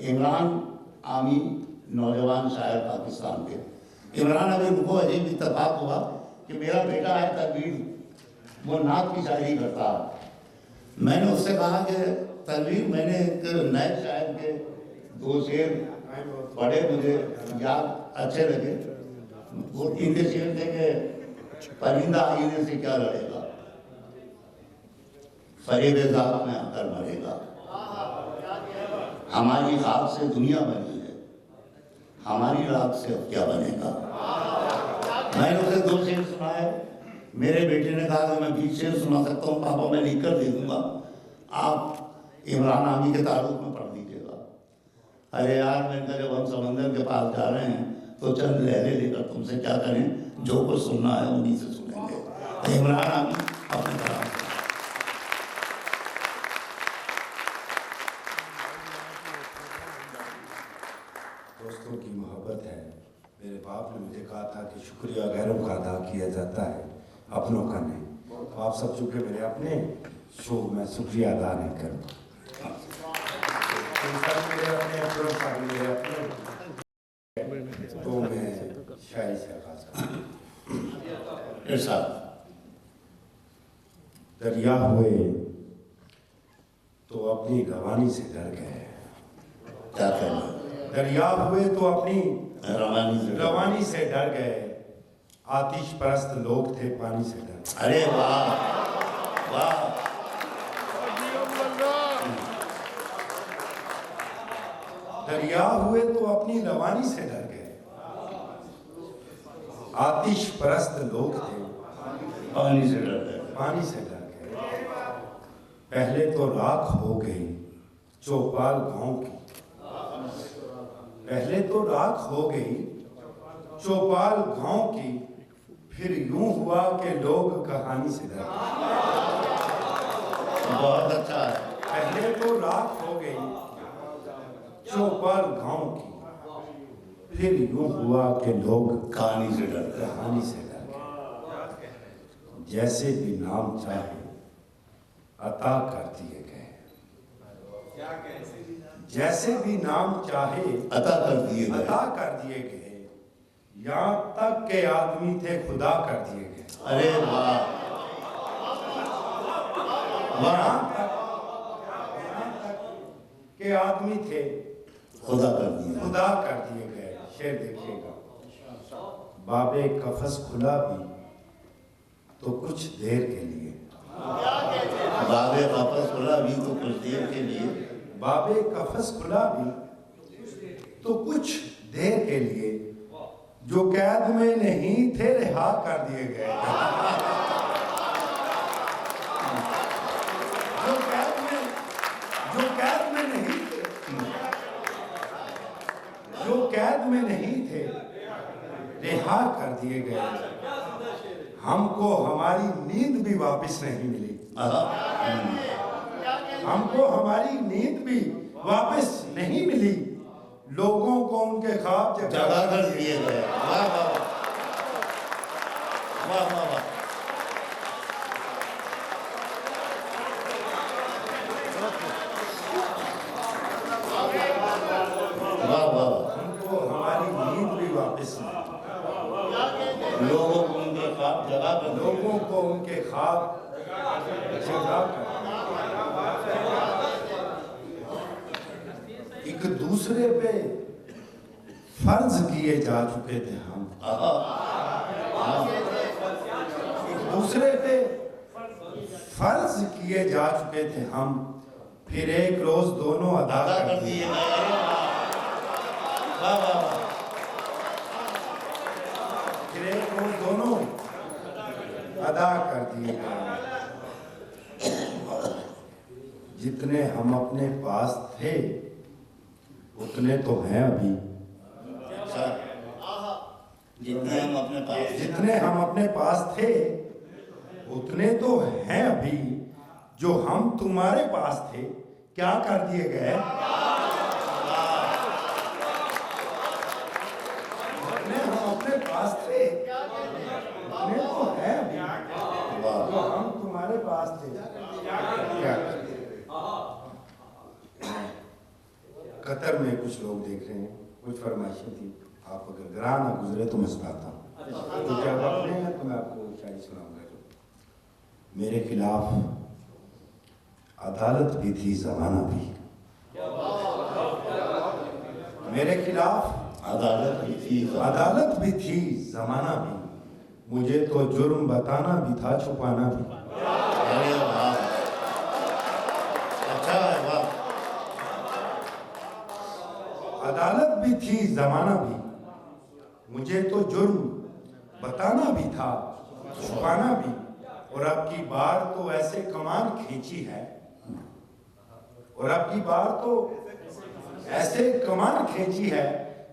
इमरान आमी नौजवान शायर पाकिस्तान के। इमरान अमीर को अजीब इत्तेफाक हुआ कि मेरा बेटा है तनवीर, वो नात की शायरी करता है। मैंने उससे कहा कि तनवीर, मैंने एक नए शायर के 2 शेर पढ़े, मुझे याद अच्छे लगे। वो इनके शेर थे कि परिंदा आईने से क्या लड़ेगा, फरेब ज़ात में आकर मरेगा, हमारी खाक से दुनिया बनी है, हमारी राख से अब क्या बनेगा। मैंने उसे 2 शेर सुनाए। मेरे बेटे ने कहा कि मैं 20 शेर सुना सकता हूँ पापा, मैं लिख कर दे दूंगा, आप इमरान आमी के ताल्लुक में पढ़ लीजिएगा। अरे यार, मैंने कहा जब हम समंदर के पास जा रहे हैं तो चंद लहरें लेकर तुमसे क्या करें, जो कुछ सुनना है उन्हीं से सुनेंगे। तो इमरान आमी अपने कलाम दोस्तों की मोहब्बत है। मेरे बाप ने मुझे कहा था कि शुक्रिया गैरों का अदा किया जाता है, अपनों का नहीं। तो आप सब चूँकि मेरे अपने, शो मैं शुक्रिया अदा नहीं करूँगा। तो मैं शायरी से आगाज़ करूँगा। दरिया हुए तो अपनी रवानी से डर गए। क्या कहना, दरिया हुए तो अपनी रवानी से डर गए, आतिश परस्त लोग थे पानी से डर गए। अरे वाह वाह, दरिया हुए तो अपनी रवानी से डर गए, आतिश परस्त लोग थे पानी से डर गए। पहले तो राख हो गई चौपाल गांव की, पहले तो राख हो गई चौपाल गांव की, फिर यूं हुआ कि लोग कहानी से डर गए। बहुत अच्छा है। पहले तो राख हो गई चौपाल गांव की, फिर यूं हुआ कि लोग कहानी से डर गए। जैसे भी नाम चाहे अता कर दिए गए, जैसे भी नाम चाहे अता कर दिए गए, यहाँ तक के आदमी थे खुदा कर दिए गए। अरे वाह वाह, यहाँ तक के आदमी थे खुदा कर दिए गए। शेर देखिएगा, बाबे कफस खुला भी तो कुछ देर के लिए, बाबे वापस खुला भी तो कुछ देर के लिए, बाबे कफस खुला भी तो कुछ देर के लिए, जो कैद में नहीं थे रिहा कर दिए गए। जो कैद में नहीं थे रिहा कर दिए गए। हमको हमारी नींद भी वापस नहीं मिली, हमको हमारी नींद भी वापस नहीं मिली, लोगों को उनके ख्वाब जगा कर दिए गए। वाह वाह वाह वाह वाह, वाह वाह, हमको हमारी नींद भी वापस नहीं, लोगों को उनके ख्वाब जगा कर, लोगों को उनके ख्वाब जगा कर, एक दूसरे पे फर्ज किए जा चुके थे हम, एक दूसरे पे फर्ज किए जा चुके थे हम, फिर एक रोज दोनों अदा कर दिए। वाह वाह वाह, फिर एक रोज दोनों अदा कर दिए। जितने हम अपने पास थे उतने तो हैं अभी, जितने हम अपने पास थे उतने तो हैं अभी, जो हम तुम्हारे पास थे क्या कर दिए गए। जितने हम अपने पास थे उतने तो हैं अभी, जो हम तुम्हारे पास थे क्या कर दिए। कतर में कुछ लोग देख रहे हैं, कुछ फरमाइशें थी, आप अगर ग्राह ना गुजरे तो मैं सुनाता हूँ। तो क्या वक्त नहीं है तो मैं आपको शायरी सुनाऊंगा। मेरे खिलाफ अदालत भी थी, जमाना भी। मेरे खिलाफ अदालत भी थी, जमाना भी। मुझे तो जुर्म बताना भी था, छुपाना भी। अरे वाह, अच्छा है, वाह। अदालत भी थी, जमाना भी। मुझे तो जुर्म बताना भी था, छुपाना भी। और आपकी बार तो ऐसे कमान खींची है, और आपकी बार तो ऐसे कमान खींची है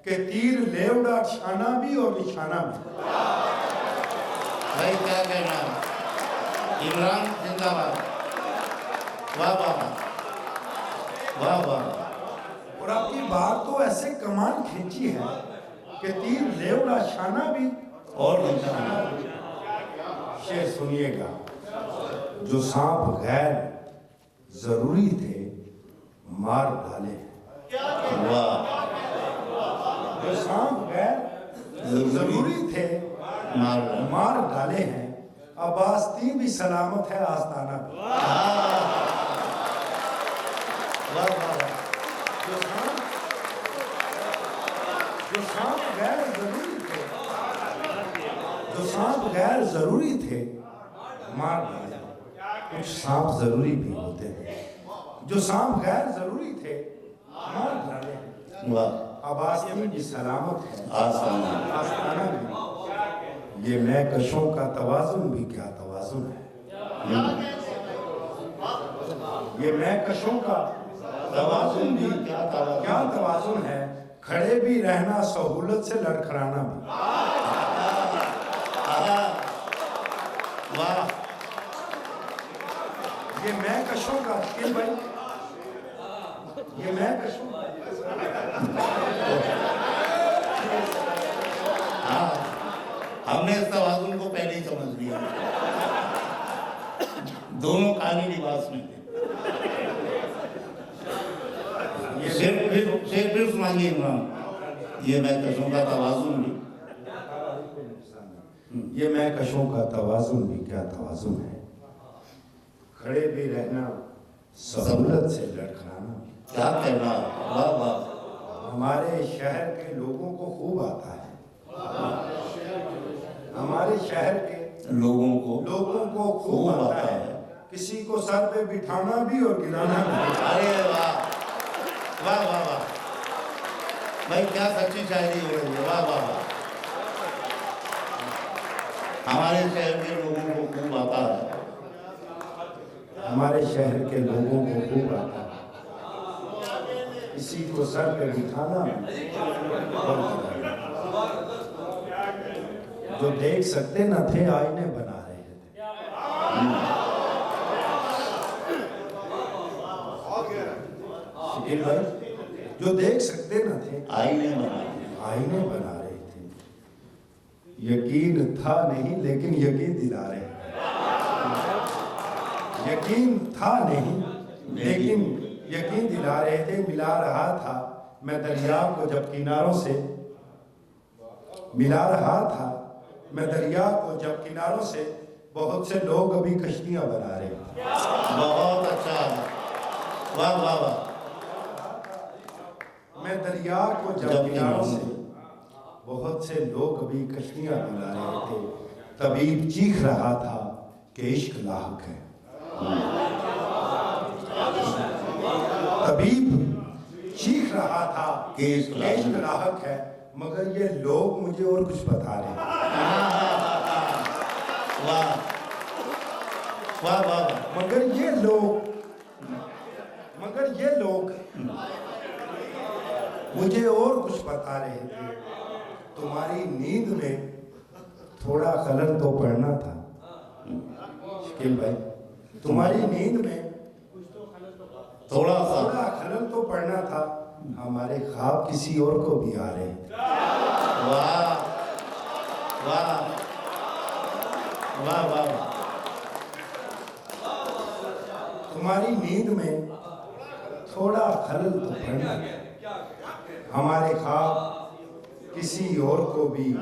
कि तीर ले उड़ा शाना भी और निशाना भी। भाई क्या कहना, इमरान जिंदाबाद, वाह वाह वाह वाह। और आपकी बात तो ऐसे कमान खींची है कि तीर ले उड़ा शाना भी और निशाना। शेर सुनिएगा। जो सांप गैर जरूरी थे, मार डाले। वाह, जो सांप गैर जरूरी थे, मार डाले हैं। अब आस्तीन भी सलामत है, आस्ताना भी। वाह वाह। जो सांप गैर जरूरी थे, जो सांप गैर जरूरी थे, मार डाले। कुछ सांप जरूरी भी होते हैं। जो सांप गैर जरूरी थे, मार डाले। वाह, अब आस्तीन भी सलामत है, आसान। आस्ताना भी। ये महकशों का तवाजुन भी क्या तवाजुन है। ये महकशों का तवाजुन भी क्या तवाजुन है। खड़े भी रहना, सहूलत से लड़खड़ाना भी। वाह, ये महकशों का किल भाई, ये महकशों हाँ, हमने इस तवाज़ुन को पहले ही समझ लिया। दोनों कहानी लिबास में थे। शेर फिर सुनाइए इमरान। ये महकशों का तवाज़ुन भी, ये महकशों का तवाजुन भी क्या तवाजुन है। खड़े भी रहना, सहूलत से लड़खड़ाना। क्या कहना, वाह वाह। हमारे शहर के लोगों को खूब आता है, हमारे शहर के लोगों को खूब आता है। किसी को सर पे बिठाना भी और गिराना भी। अरे वाह वाह वाह वाह भाई, क्या सच्ची शायरी हो रही है, वाह वाह वाह। हमारे शहर के लोगों को खूब आता है, हमारे शहर के लोगों को खूब आता है। किसी को सर पे बिठाना भी और गिराना। जो देख सकते न थे, आईने बना रहे थे। शकील भाई, जो देख सकते न थे, आईने बना रहे थे। यकीन था नहीं लेकिन यकीन दिला रहे थे। यकीन था नहीं लेकिन यकीन दिला रहे थे। मिला रहा था मैं दरिया को जब किनारों से, मिला रहा था मैं दरिया को जब किनारों से। बहुत से लोग अभी कश्तियां बना रहे हैं। बहुत अच्छा, वाह वाह वाह। मैं दरिया को जब किनारों से, बहुत से लोग अभी कश्तियां बना रहे थे। तबीब चीख रहा था कि इश्क लाहक है। तबीब चीख रहा था कि इश्क लाहक है, मगर ये लोग मुझे और कुछ बता रहे हैं। वाह वाह वाह। मगर ये लोग मुझे और कुछ बता रहे थे। तुम्हारी नींद में थोड़ा खलल तो पड़ना था। शकील भाई, तुम्हारी नींद में थोड़ा खलल तो पड़ना था। हमारे ख्वाब किसी और को भी आ रहे थे। वाह वाह वाह वाह। तुम्हारी नींद में थोड़ा खलल तो पड़ना था। हमारे ख्वाब किसी और को भी,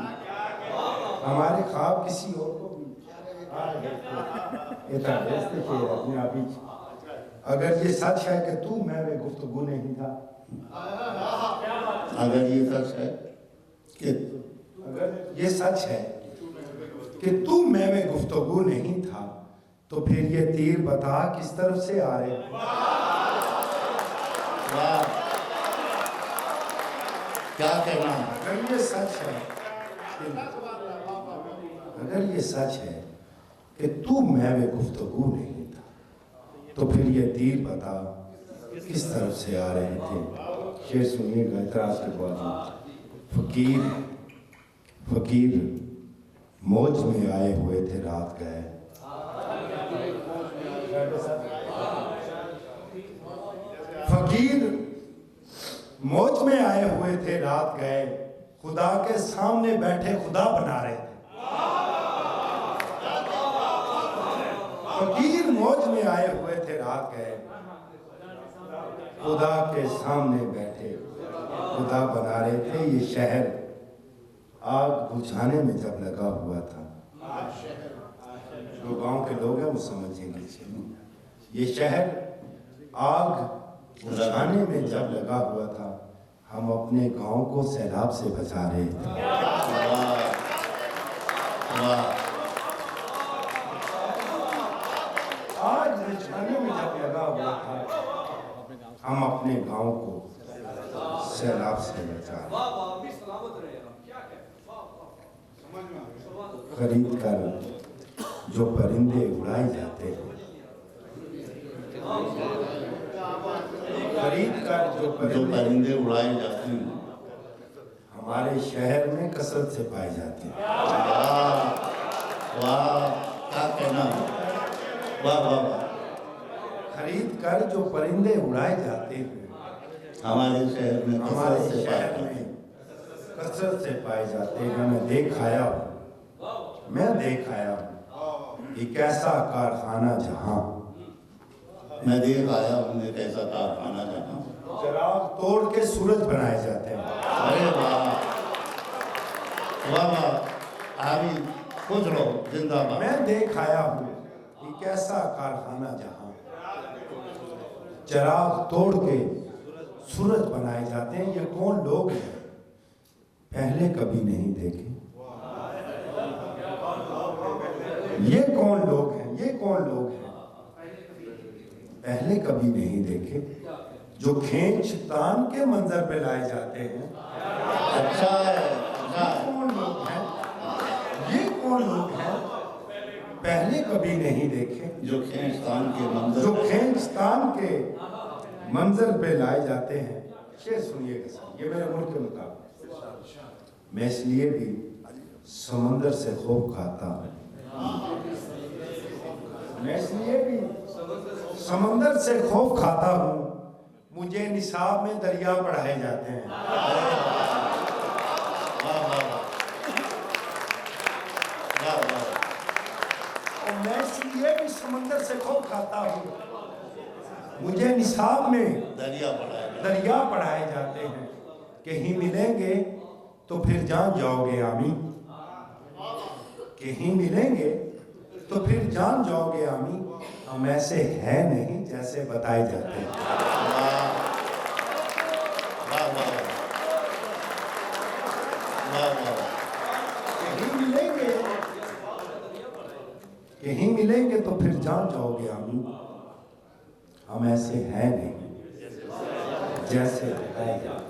हमारे ख्वाब किसी और को भी अपने आप ही। अगर ये सच है कि तू मैं में गुफ्तगू नहीं था, अगर ये सच है कि, अगर ये सच है कि तू मैं में गुफ्तगू नहीं था, तो फिर ये तीर बता किस तरफ से आ रहे। वाह, क्या कहना। अगर ये सच है, अगर ये सच है कि तू मैं में गुफ्तगू नहीं था, तो फिर ये तीर बता किस तरफ से आ रहे थे। शेर सुनिएगा इतराज के बाद। फकीर फकीर मौज में आए हुए थे रात गए। फकीर मौज में आए हुए थे रात गए, खुदा के सामने बैठे खुदा बना रहे थे। फकीर मौज में आए हुए थे रात गए, खुदा के सामने बैठे खुदा बना रहे थे। ये शहर आग बुझाने में जब लगा हुआ था, जो गांव के लोग हैं वो समझेंगे। ये शहर आग बुझाने में जब लगा हुआ था, हम अपने गांव को सैलाब से बचा रहे थे। आग बुझाने में जब लगा हुआ था, हम अपने गांव को सैलाब से बचा रहे। खरीद कर जो परिंदे उड़ाए जाते हैं, खरीद कर जो परिंदे उड़ाए जाते हैं, हमारे शहर में कसरत से पाए जाते हैं। वाह, क्या कहना। वाह वाह। खरीद कर जो परिंदे उड़ाए जाते हैं, हमारे शहर में कसरत से पाए जाते हैं। मैं देख आया हूँ, मैं देख आया हूँ एक ऐसा कारखाना जहाँ, मैं देख आया हूँ एक ऐसा कारखाना जहाँ चिराग तोड़ के सूरज बनाए जाते हैं। अरे वाह वाह वाह, अभी कुछ लोग जिंदाबाद। मैं देख आया हूँ एक ऐसा कारखाना जहाँ चिराग तोड़ के सूरज बनाए जाते हैं। ये कौन लोग हैं, पहले कभी नहीं देखे। ये कौन लोग हैं, ये कौन लोग हैं, पहले कभी नहीं देखे, जो खींच तान के मंजर पे लाए जाते हैं। अच्छा है, ये कौन लोग हैं, ये कौन लोग हैं, पहले कभी नहीं देखे, जो खींचतान के मंजर, जो खींचतान के मंजर पे लाए जाते हैं। शेर सुनिएगा सर, ये मेरे मुल्क के मुताबिक। मैं इसलिए भी समंदर से खूब खाता हूँ, मैं इसलिए भी समंदर से खौफ खाता हूँ, मुझे निसाब में दरिया पढ़ाए जाते हैं। और मैं इसलिए भी समंदर से खौफ खाता हूँ, मुझे निसाब में दरिया पढ़ाए जाते हैं। कहीं मिलेंगे तो फिर जान जाओगे आमीन, कहीं मिलेंगे तो फिर जान जाओगे आमीन। हम ऐसे है नहीं जैसे बताए जाते हैं। कहीं मिलेंगे तो फिर जान जाओगे आमीन। हम ऐसे है नहीं जैसे बताए जाते हैं।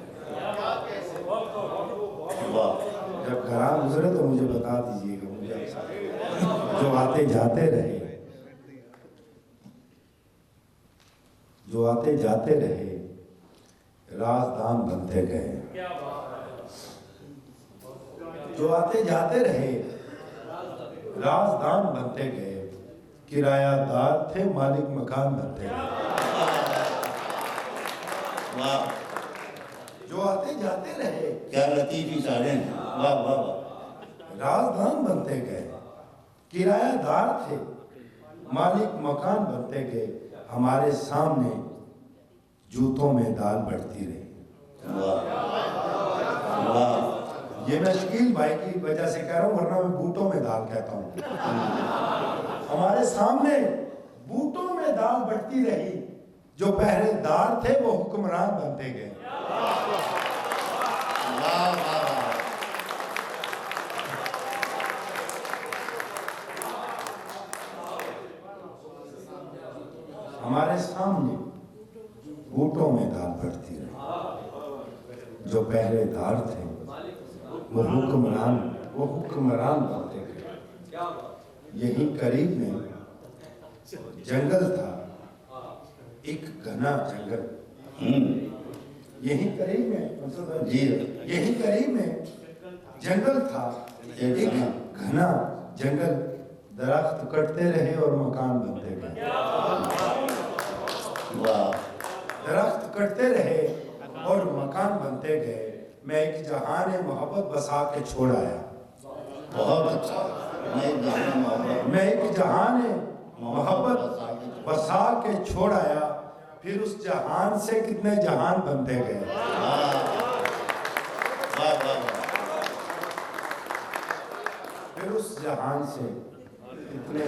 जब घरान गुजरे तो मुझे बता दीजिएगा, मुझे जो आते जाते रहे, जो आते जाते रहे राजदान बनते गए, जो आते जाते रहे राजदान बनते गए, किरायादार थे मालिक मकान बनते गए। वाह, जो आते जाते रहे, क्या लतीफ इशारे हैं। वाह वाह वाह, राजदान बनते गए, किरायादार थे मालिक मकान बनते गए। हमारे सामने जूतों में दाल बढ़ती रही। वाह ये मैं शकील भाई की वजह से कह रहा हूँ, वरना मैं बूटों में दाल कहता हूँ। हमारे सामने बूटों में दाल बढ़ती रही, जो पहरेदार थे वो हुक्मरान बनते गए। वाह वाह वाह। हमारे सामने बूटों में दाल बढ़ती रही, जो पहरेदार थे वो हुक्मरान बनते गए। यही करीब में जंगल था, एक घना जंगल। यही करीब में जी यही करीब में जंगल था, एक घना जंगल। दरख्त कटते रहे और मकान बनते गए। वाह। दरख्त कटते रहे और मकान बनते गए। मैं एक जहान मोहब्बत बसा के छोड़ आया। बहुत अच्छा। मैं एक जहान मोहब्बत बसा के छोड़ आया, फिर उस जहान से कितने जहान बनते गए। वाह वाह वाह। फिर उस जहान से कितने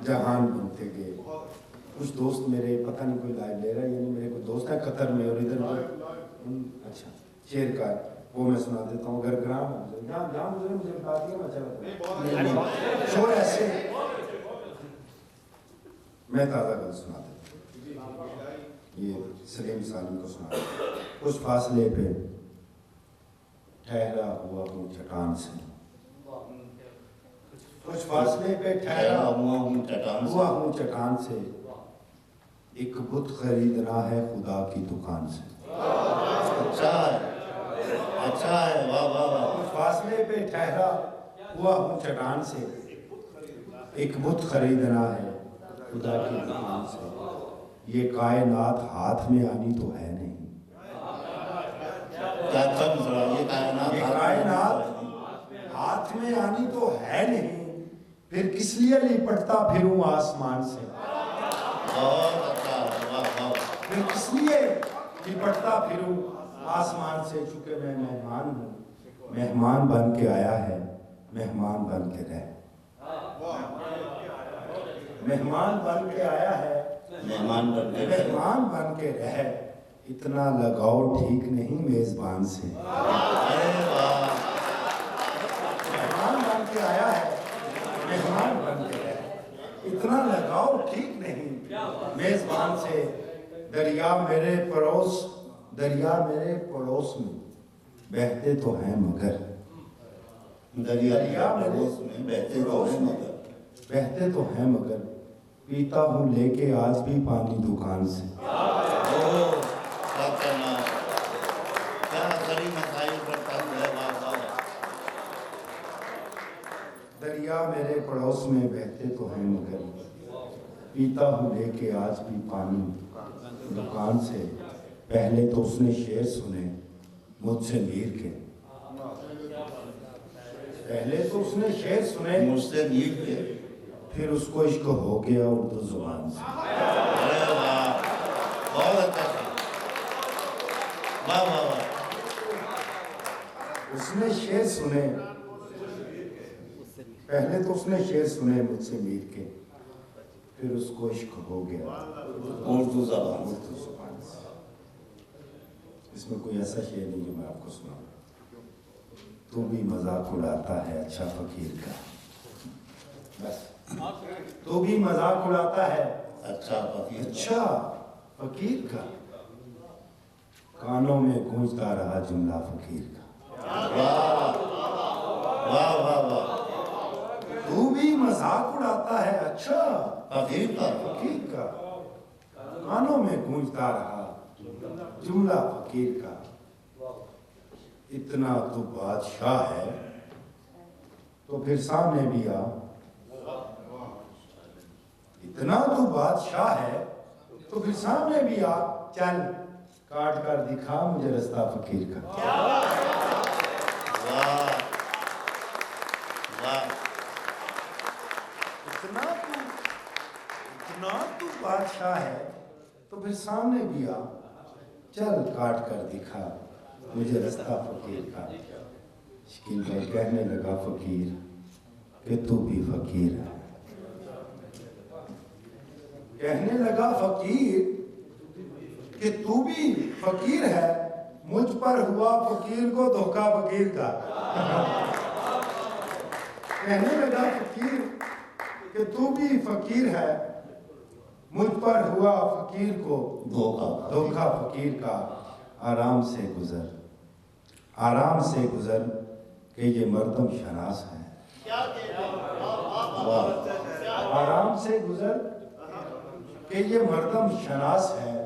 जहान बनते गए। कुछ दोस्त मेरे, पता नहीं कोई लाइव ले रहा है, यानी मेरे कोई दोस्त है कतर में, और इधर अच्छा शेर का वो मैं सुना देता हूँ। अगर ग्राम मुझे बता दिया मैं चला शोर ऐसे मैं ताज़ा गल सुना देता हूँ। ये सलीम सालिम को सुना देता हूँ। कुछ फासले पे ठहरा हुआ हूँ चट्टान से, कुछ फासले पे ठहरा हुआ हूँ चट्टान से, एक बुत खरीदना है खुदा की दुकान से। अच्छा है, अच्छा है। वाह वाह वाह। कुछ फासले पे ठहरा हुआ हूँ चट्टान से, एक बुत खरीदना है खुदा की दुकान से। ये कायनात हाथ में आनी तो है नहीं। क्या कम जरा, ये कायनात हाथ में आनी तो है नहीं, फिर किस लिए लिपटता फिरूं आसमान से। बहुत अच्छा। वाह वाह। फिर किस लिए लिपटता फिरूं आसमान से। चूंकि मैं मेहमान हूँ, मेहमान बन के आया है, मेहमान बन के रह। मेहमान बन के आया है, मेहमान बन के रह। इतना लगाव ठीक नहीं मेजबान से। अरे वाह। मेहमान बन के आया है, मेहमान बन के रह। इतना लगाव ठीक नहीं मेजबान से। दरिया मेरे पड़ोस में बहते तो हैं मगर, दरिया पड़ोस में बहते तो हैं मगर, बहते तो हैं मगर, पीता हूँ लेके आज भी पानी दुकान से। क्या असली मसाइल करता है। वाह वाह। दरिया मेरे पड़ोस में बहते तो हैं मगर, पीता हूँ लेके आज भी पानी दुकान से। पहले तो उसने शेर सुने मुझसे मीर के, पहले तो उसने शेर सुने मुझसे मीर के, फिर उसको इश्क हो गया उर्दू जुबान से। अरे वाह, बहुत अच्छा। वाह वाह वाह। उसने शेर सुने, पहले तो उसने शेर सुने मुझसे मीर के, फिर उसको इश्क हो गया उर्दू ज़बान से। उर्दू जुबान से। इसमें कोई ऐसा शेर नहीं जो मैं आपको सुनाऊं। तू भी मजाक उड़ाता है अच्छा फकीर का, बस तू भी मजाक उड़ाता है अच्छा फकीर। अच्छा फकीर का, कानों में गूंजता रहा जुमला फकीर का। वाह वाह वाह वाह। तू भी मजाक उड़ाता है अच्छा फकीर का, फकीर का, कानों में गूंजता रहा जुमला फकीर का। इतना तो बादशाह है तो फिर सामने भी आ। इतना तो बादशाह है तो फिर सामने भी आ। चल काट कर दिखा मुझे रास्ता फकीर का। वाह वाह। इतना तू बादशाह है तो फिर सामने भी आ। चल काट कर दिखा मुझे रास्ता फकीर का। शकील भाई कहने लगा फकीर कि तू भी फकीर है। कहने लगा फकीर कि तू भी फकीर है, मुझ पर हुआ फकीर को धोखा फकीर का। कहने लगा फकीर कि तू भी फकीर है, मुझ पर हुआ फकीर को धोखा फकीर का। आराम से गुजर, आराम से गुजर कि ये मर्दम शनास है। आराम से गुजर कि ये मर्दम शनास है।